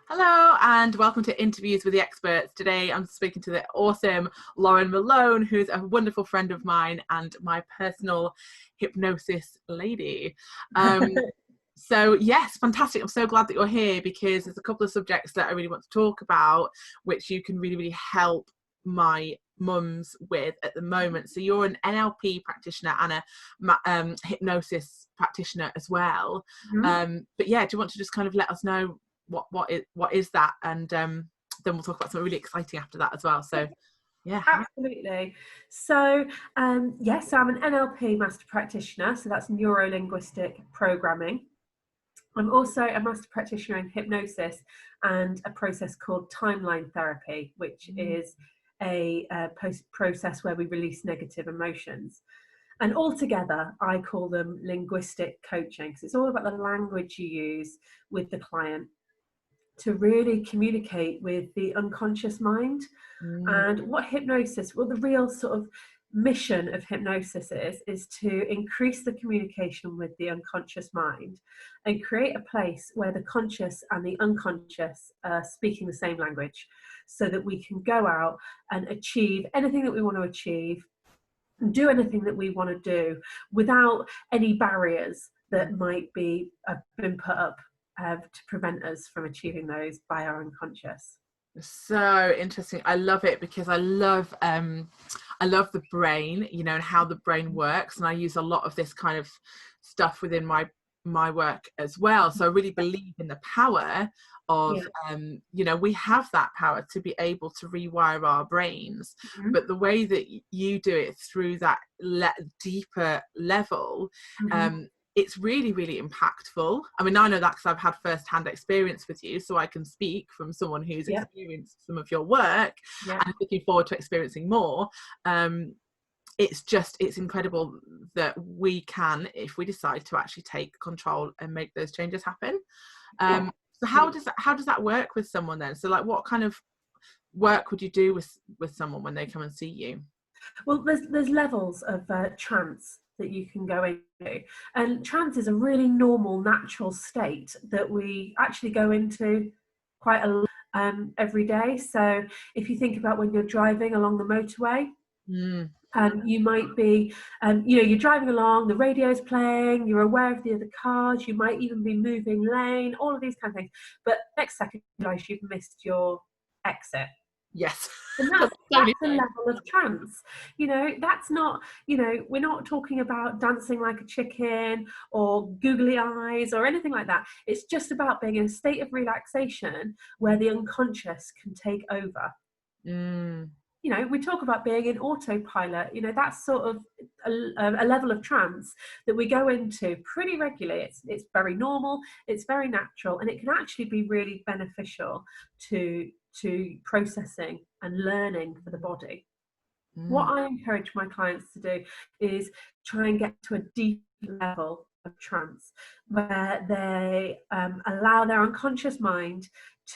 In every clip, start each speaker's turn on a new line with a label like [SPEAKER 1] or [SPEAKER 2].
[SPEAKER 1] Hello and welcome to Interviews with the Experts. Today I'm speaking to the awesome Lauren Malone, who's a wonderful friend of mine and my personal hypnosis lady. So yes, fantastic. I'm so glad that you're here because there's a couple of subjects that I really want to talk about, which you can really help my mums with at the moment. So you're an NLP practitioner and a hypnosis practitioner as well. But yeah, do you want to just kind of let us know what is that, and then we'll talk about something really exciting after that as well. So yeah.
[SPEAKER 2] Absolutely. So yes, I'm an NLP master practitioner, so that's neuro-linguistic programming. I'm also a master practitioner in hypnosis and a process called timeline therapy, which is a process where we release negative emotions. And altogether, I call them linguistic coaching, because it's all about the language you use with the client to really communicate with the unconscious mind. And what hypnosis, well, the real sort of mission of hypnosis is to increase the communication with the unconscious mind and create a place where the conscious and the unconscious are speaking the same language, so that we can go out and achieve anything that we want to achieve and do anything that we want to do without any barriers that might be been put up to prevent us from achieving those by our unconscious.
[SPEAKER 1] So interesting. I love it because I love the brain, and how the brain works, and I use a lot of this kind of stuff within my work as well. So I really believe in the power of we have that power to be able to rewire our brains, but the way that you do it through that deeper level, it's really, really impactful. I mean, I know that because I've had first-hand experience with you, so I can speak from someone who's experienced some of your work and looking forward to experiencing more. It's incredible that we can, if we decide to actually take control and make those changes happen. So how does that work with someone then? So like, what kind of work would you do with someone when they come and see you?
[SPEAKER 2] Well, there's levels of trance that you can go into, and trance is a really normal, natural state that we actually go into quite a lot every day. So if you think about when you're driving along the motorway, you might be, you're driving along, the radio's playing, you're aware of the other cars, you might even be moving lane, all of these kind of things. But next second, you realize you've missed your exit.
[SPEAKER 1] Yes.
[SPEAKER 2] And that's a level of trance. That's not, we're not talking about dancing like a chicken or googly eyes or anything like that. It's just about being in a state of relaxation where the unconscious can take over. We talk about being in autopilot. That's sort of a level of trance that we go into pretty regularly. It's very normal, it's very natural, and it can actually be really beneficial to processing and learning for the body. What I encourage my clients to do is try and get to a deep level of trance where they allow their unconscious mind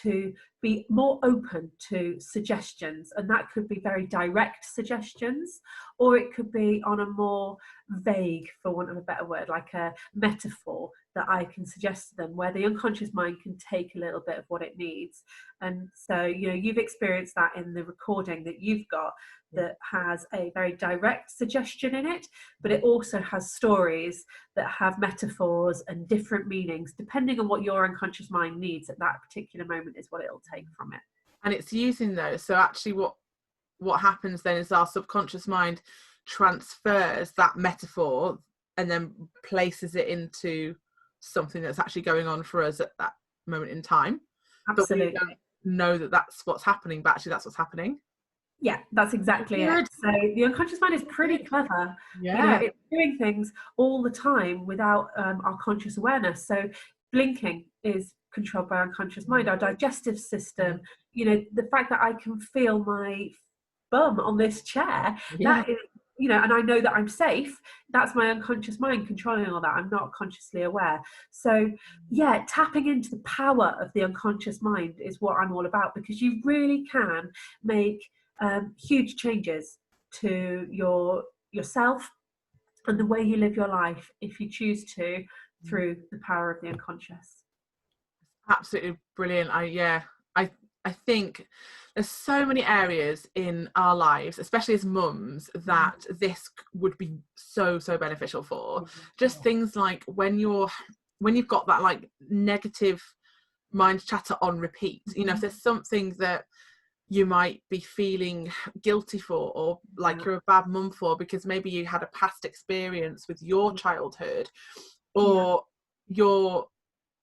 [SPEAKER 2] to be more open to suggestions, and that could be very direct suggestions, or it could be on a more vague, for want of a better word, like a metaphor that I can suggest to them, where the unconscious mind can take a little bit of what it needs. And so you've experienced that in the recording that you've got, that has a very direct suggestion in it, but it also has stories that have metaphors and different meanings depending on what your unconscious mind needs at that particular moment, is what it'll take from it.
[SPEAKER 1] And it's using those. So actually what happens then is our subconscious mind transfers that metaphor and then places it into something that's actually going on for us at that moment in time.
[SPEAKER 2] Absolutely.
[SPEAKER 1] But we don't know that that's what's happening, but actually that's what's happening.
[SPEAKER 2] Yeah, that's exactly it. So the unconscious mind is pretty clever. It's doing things all the time without our conscious awareness. So blinking is controlled by our unconscious mind. Our digestive system, the fact that I can feel my bum on this chair, that is, and I know that I'm safe, that's my unconscious mind controlling all that. I'm not consciously aware. So tapping into the power of the unconscious mind is what I'm all about, because you really can make huge changes to yourself and the way you live your life if you choose to, through the power of the unconscious.
[SPEAKER 1] Absolutely brilliant. I think there's so many areas in our lives, especially as mums, that this would be so beneficial for. Just things like when you've got that like negative mind chatter on repeat, you know, if there's something that you might be feeling guilty for, or like you're a bad mum for, because maybe you had a past experience with your childhood, or your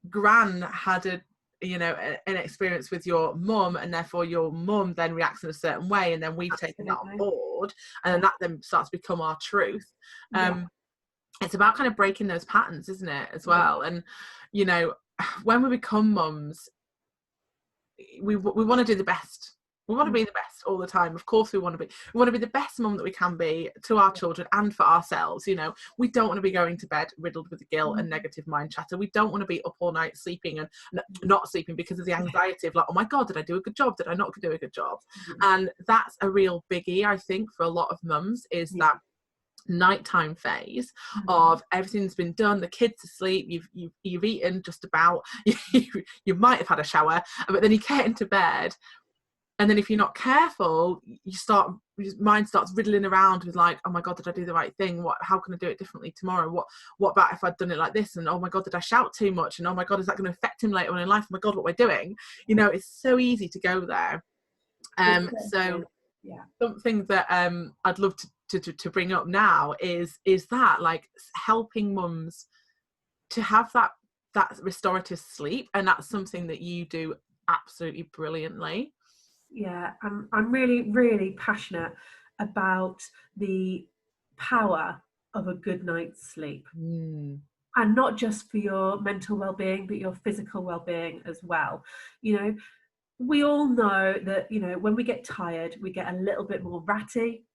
[SPEAKER 1] gran had an experience with your mum, and therefore your mum then reacts in a certain way, and then we've taken that on board, and then that then starts to become our truth. It's about kind of breaking those patterns, isn't it, as well? And you know, when we become mums, we want to do the best. We want to be the best all the time. Of course, we want to be the best mum that we can be to our children and for ourselves. You know, we don't want to be going to bed riddled with guilt and negative mind chatter. We don't want to be up all night sleeping and not sleeping because of the anxiety of like, oh my God, did I do a good job? Did I not do a good job? And that's a real biggie, I think, for a lot of mums, is that nighttime phase of everything's been done, the kids asleep, you've eaten just about, you might have had a shower, but then you get into bed, and then if you're not careful, your mind starts riddling around with like, oh my God, did I do the right thing? How can I do it differently tomorrow? What about if I'd done it like this? And oh my God, did I shout too much? And oh my God, is that going to affect him later on in life? Oh my God, what am I doing? You know, it's so easy to go there. So something that I'd love to bring up now is that like helping mums to have that restorative sleep, and that's something that you do absolutely brilliantly.
[SPEAKER 2] I'm really, really passionate about the power of a good night's sleep. And not just for your mental well-being, but your physical well-being as well. You know, we all know that, you know, when we get tired, we get a little bit more ratty.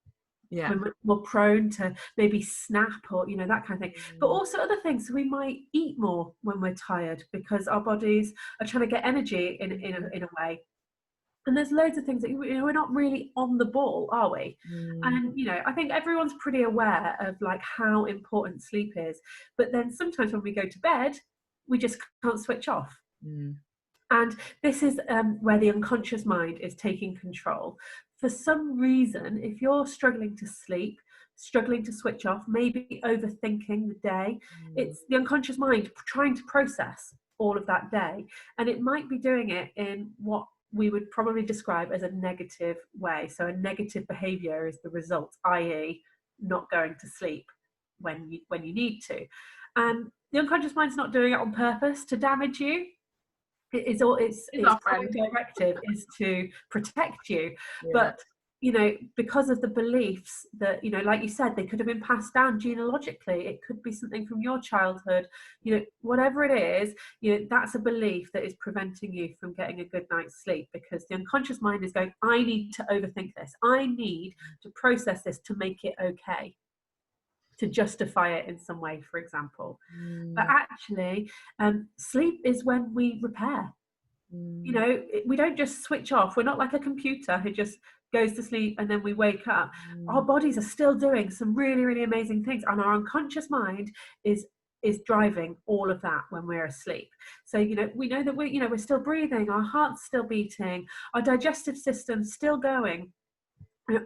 [SPEAKER 2] We're more prone to maybe snap, or, you know, that kind of thing. But also other things. We might eat more when we're tired because our bodies are trying to get energy in a way. And there's loads of things that, you know, we're not really on the ball, are we? And, you know, I think everyone's pretty aware of like how important sleep is. But then sometimes when we go to bed, we just can't switch off. And this is where the unconscious mind is taking control. For some reason, if you're struggling to sleep, struggling to switch off, maybe overthinking the day, it's the unconscious mind trying to process all of that day. And it might be doing it in what we would probably describe as a negative way. So a negative behavior is the result, i.e. not going to sleep when you need to. And the unconscious mind's not doing it on purpose to damage you. Its directive is to protect you. But, you know, because of the beliefs that, you know, like you said, they could have been passed down genealogically. It could be something from your childhood, you know, whatever it is, you know, that's a belief that is preventing you from getting a good night's sleep, because the unconscious mind is going, I need to overthink this. I need to process this to make it okay, to justify it in some way, for example. But actually, sleep is when we repair. You know, we don't just switch off. We're not like a computer who just goes to sleep and then we wake up. Our bodies are still doing some really, really amazing things, and our unconscious mind is driving all of that when we're asleep. So, you know, we know that we're still breathing, our heart's still beating, our digestive system's still going.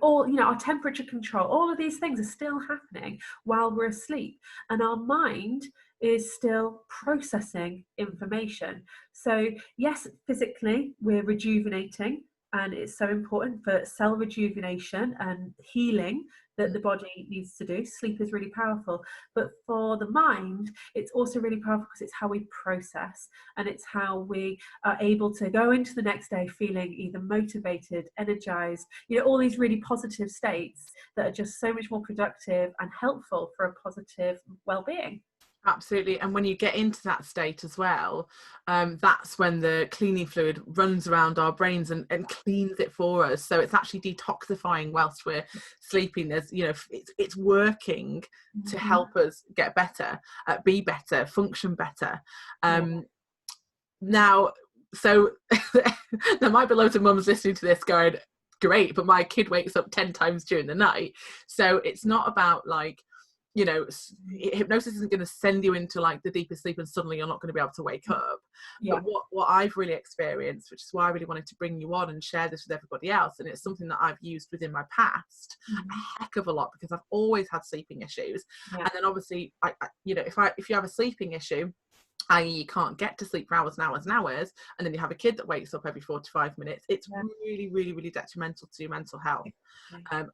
[SPEAKER 2] All, you know, our temperature control, all of these things are still happening while we're asleep, and our mind is still processing information. So yes, physically we're rejuvenating, and it's so important for cell rejuvenation and healing that the body needs to do. Sleep is really powerful, but for the mind, it's also really powerful because it's how we process, and it's how we are able to go into the next day feeling either motivated, energized, you know, all these really positive states that are just so much more productive and helpful for a positive well-being.
[SPEAKER 1] Absolutely. And when you get into that state as well, that's when the cleaning fluid runs around our brains and cleans it for us. So it's actually detoxifying whilst we're sleeping. There's, you know, it's working to help us get better, be better, function better. Now, so there might be loads of mums listening to this going, great, but my kid wakes up 10 times during the night. So it's not about like you know, hypnosis isn't going to send you into like the deepest sleep and suddenly you're not going to be able to wake up.
[SPEAKER 2] Yeah.
[SPEAKER 1] But what I've really experienced, which is why I really wanted to bring you on and share this with everybody else, and it's something that I've used within my past a heck of a lot, because I've always had sleeping issues. And then obviously, I you know, if you have a sleeping issue, i.e. you can't get to sleep for hours and hours and hours, and then you have a kid that wakes up every 45 minutes, it's really, really, really detrimental to your mental health,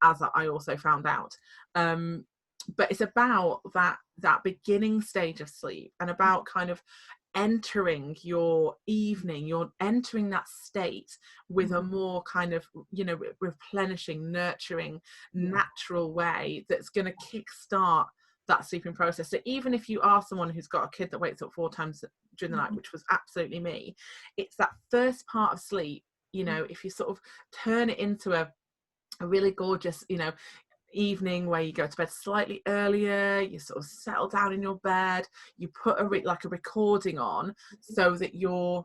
[SPEAKER 1] as I also found out. But it's about that beginning stage of sleep, and about kind of entering your evening, you're entering that state with a more kind of, you know, replenishing, nurturing, natural way that's going to kickstart that sleeping process. So even if you are someone who's got a kid that wakes up 4 times during the night, which was absolutely me, it's that first part of sleep, you know, if you sort of turn it into a really gorgeous, you know, evening where you go to bed slightly earlier, you sort of settle down in your bed, you put like a recording on, so that you're,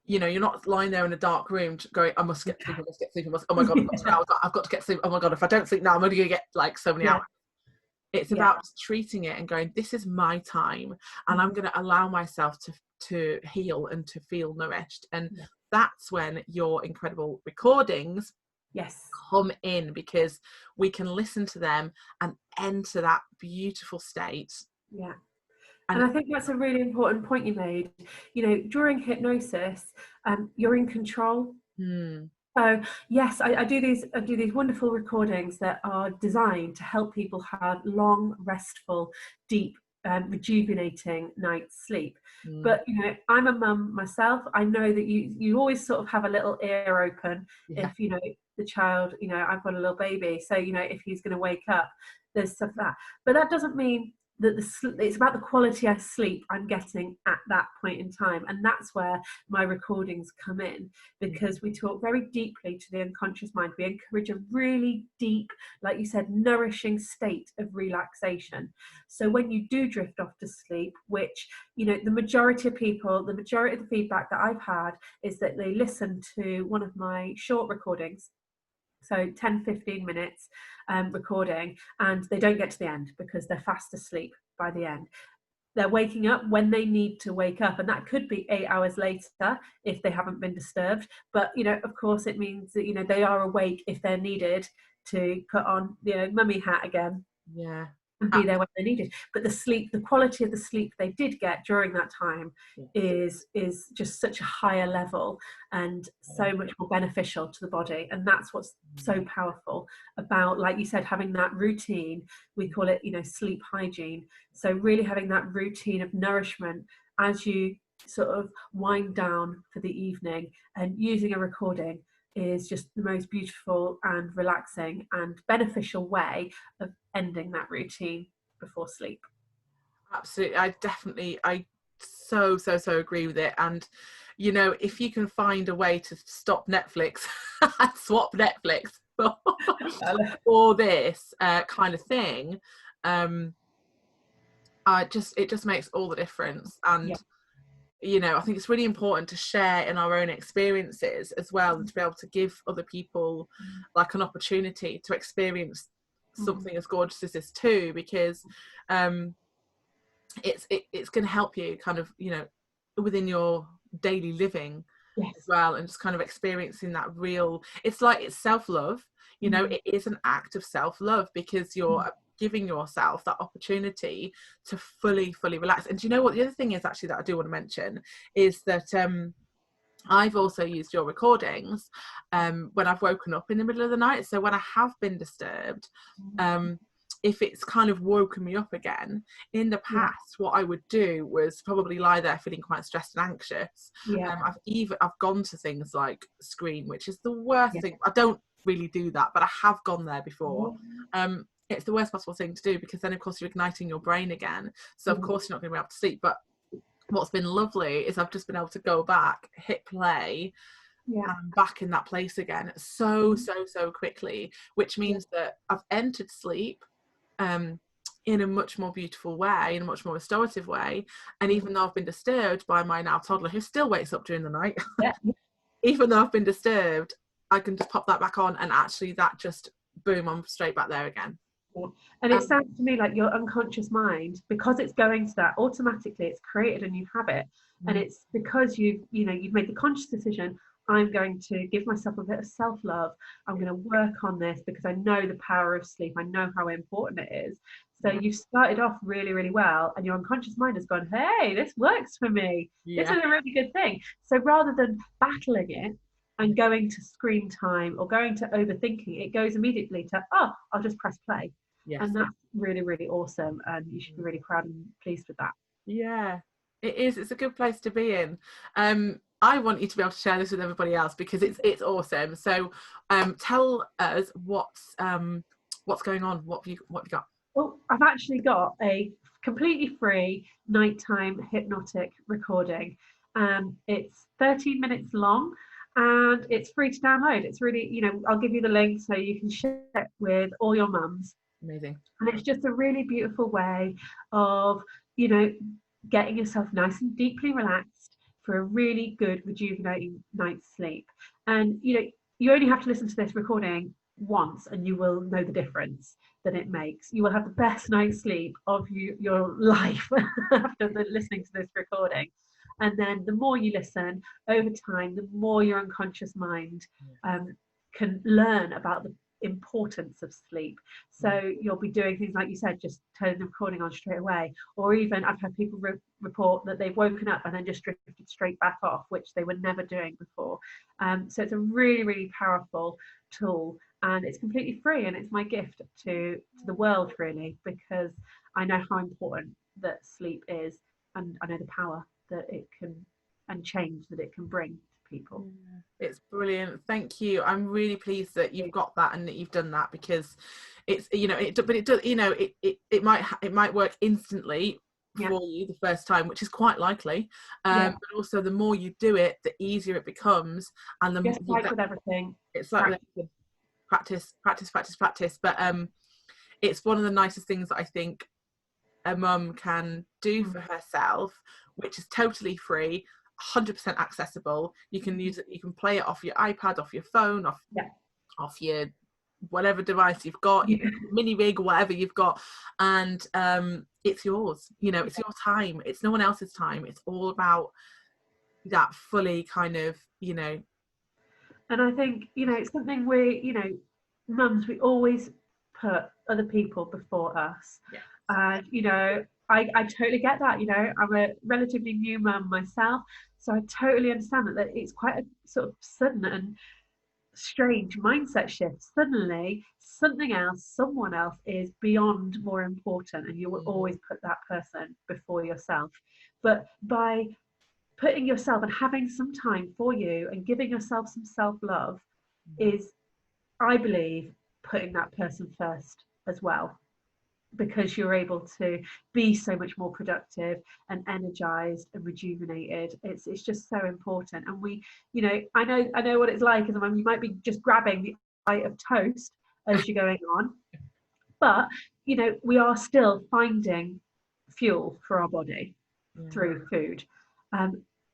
[SPEAKER 1] you know, you're not lying there in a dark room going, I must get sleep, I must get sleep, I must, oh my god, I've got to get sleep, oh my god, if I don't sleep now I'm only gonna get like so many hours. It's about treating it and going, this is my time, and I'm going to allow myself to heal and to feel nourished. And that's when your incredible recordings come in, because we can listen to them and enter that beautiful state.
[SPEAKER 2] And I think that's a really important point you made. You know, during hypnosis, you're in control. So yes, I do these wonderful recordings that are designed to help people have long, restful, deep, rejuvenating night's sleep. But you know, I'm a mum myself. I know that you always sort of have a little ear open if, you know, the child, you know, I've got a little baby, so you know, if he's going to wake up, there's stuff like that. But that doesn't mean that it's about the quality of sleep I'm getting at that point in time. And that's where my recordings come in, because we talk very deeply to the unconscious mind. We encourage a really deep, like you said, nourishing state of relaxation. So when you do drift off to sleep, which, you know, the majority of people, the majority of the feedback that I've had is that they listen to one of my short recordings, so 10-15 minutes recording, and they don't get to the end because they're fast asleep by the end. They're waking up when they need to wake up, and that could be 8 hours later if they haven't been disturbed. But you know, of course, it means that, you know, they are awake if they're needed to put on, you know, mummy hat again, and be there when they're needed. But the sleep, the quality of the sleep they did get during that time is just such a higher level and so much more beneficial to the body. And that's what's so powerful about, like you said, having that routine. We call it, you know, sleep hygiene. So really having that routine of nourishment as you sort of wind down for the evening, and using a recording is just the most beautiful and relaxing and beneficial way of ending that routine before sleep.
[SPEAKER 1] Absolutely. I so agree with it. And you know, if you can find a way to stop Netflix and swap Netflix for this kind of thing, it just makes all the difference. And you know, I think it's really important to share in our own experiences as well, and to be able to give other people like an opportunity to experience something as gorgeous as this too, because it's going to help you kind of, you know, within your daily living as well, and just kind of experiencing that real, it's like, it's self-love, you know, it is an act of self-love, because you're giving yourself that opportunity to fully relax. And do you know what the other thing is actually that I do want to mention is that I've also used your recordings when I've woken up in the middle of the night. So when I have been disturbed, if it's kind of woken me up again, in the past, what I would do was probably lie there feeling quite stressed and anxious. I've gone to things like screen, which is the worst thing. I don't really do that, but I have gone there before. It's the worst possible thing to do, because then of course you're igniting your brain again, so of course you're not going to be able to sleep. But what's been lovely is I've just been able to go back, hit play, and I'm back in that place again so quickly, which means that I've entered sleep in a much more beautiful way, in a much more restorative way. And even though I've been disturbed by my now toddler, who still wakes up during the night, even though I've been disturbed, I can just pop that back on, and actually that just boom, I'm straight back there again.
[SPEAKER 2] And it sounds to me like your unconscious mind, because it's going to that automatically, it's created a new habit. And it's because you've made the conscious decision, I'm going to give myself a bit of self-love. I'm going to work on this because I know the power of sleep. I know how important it is. So you've started off really, really well, and your unconscious mind has gone, hey, this works for me. This is a really good thing. So rather than battling it and going to screen time or going to overthinking, it goes immediately to, oh, I'll just press play. And that's really, really awesome. And you should be really proud and pleased with that.
[SPEAKER 1] Yeah, it is. It's a good place to be in. I want you to be able to share this with everybody else because it's awesome. So tell us what's going on. What have you got?
[SPEAKER 2] Well, I've actually got a completely free nighttime hypnotic recording. It's 13 minutes long and it's free to download. It's really, I'll give you the link so you can share it with all your mums.
[SPEAKER 1] Amazing.
[SPEAKER 2] And it's just a really beautiful way of, getting yourself nice and deeply relaxed for a really good rejuvenating night's sleep. And, you only have to listen to this recording once and you will know the difference that it makes. You will have the best night's sleep of your life after listening to this recording. And then the more you listen over time, the more your unconscious mind can learn about the importance of sleep. So you'll be doing things like you said, just turning the recording on straight away, or even I've had people report that they've woken up and then just drifted straight back off, which they were never doing before. So it's a really, really powerful tool, and it's completely free, and it's my gift to the world, really, because I know how important that sleep is, and I know the power that it can and change that it can bring to people.
[SPEAKER 1] It's brilliant. Thank you. I'm really pleased that you've got that and that you've done that, because it's but it does, it might work instantly for you the first time, which is quite likely, but also the more you do it, the easier it becomes, and the
[SPEAKER 2] just like with everything,
[SPEAKER 1] it's like practice, but it's one of the nicest things that I think a mum can do for herself, which is totally free, 100% accessible. You can use it, you can play it off your iPad, off your phone, off your whatever device you've got, your mini rig, whatever you've got, and it's yours. It's your time. It's no one else's time. It's all about that fully kind of,
[SPEAKER 2] And I think, it's something mums, we always put other people before us. And, I totally get that. I'm a relatively new mum myself, so I totally understand that it's quite a sort of sudden and strange mindset shift. Suddenly, someone else is beyond more important, and you will always put that person before yourself. But by putting yourself and having some time for you and giving yourself some self-love is, I believe, putting that person first as well, because you're able to be so much more productive and energized and rejuvenated. It's just so important. And we, I know what it's like as a mum. You might be just grabbing the bite of toast as you're going on, but we are still finding fuel for our body through food.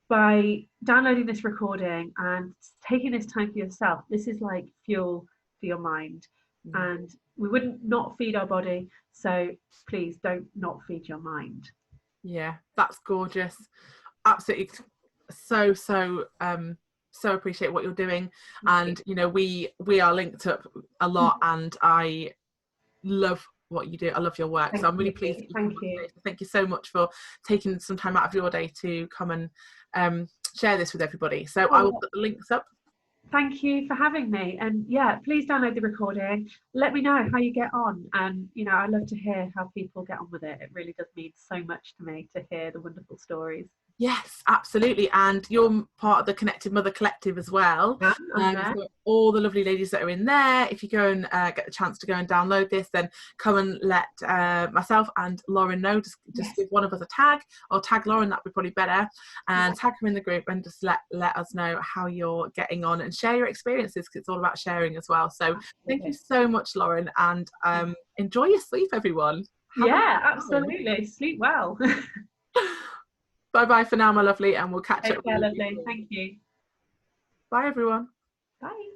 [SPEAKER 2] By downloading this recording and taking this time for yourself, this is like fuel for your mind. And we wouldn't not feed our body, so please don't not feed your mind.
[SPEAKER 1] Yeah, that's gorgeous. Absolutely. So appreciate what you're doing. And we are linked up a lot, and I love what you do. I love your work. So I'm really pleased that you
[SPEAKER 2] Thank you.
[SPEAKER 1] Thank you so much for taking some time out of your day to come and share this with everybody. So I will put the links up.
[SPEAKER 2] Thank you for having me, and please download the recording. Let me know how you get on, and I love to hear how people get on with it. It really does mean so much to me to hear the wonderful stories.
[SPEAKER 1] Yes, absolutely. And you're part of the Connected Mother Collective as well. So all the lovely ladies that are in there, if you go and get the chance to go and download this, then come and let myself and Lauren know. Just give one of us a tag, or tag Lauren, that'd be probably better, and tag her in the group, and just let us know how you're getting on and share your experiences, because it's all about sharing as well. So thank you so much, Lauren, and enjoy your sleep, everyone.
[SPEAKER 2] Absolutely. Sleep well.
[SPEAKER 1] Bye for now, my lovely, and we'll catch up.
[SPEAKER 2] Lovely. Thank you.
[SPEAKER 1] Bye, everyone.
[SPEAKER 2] Bye.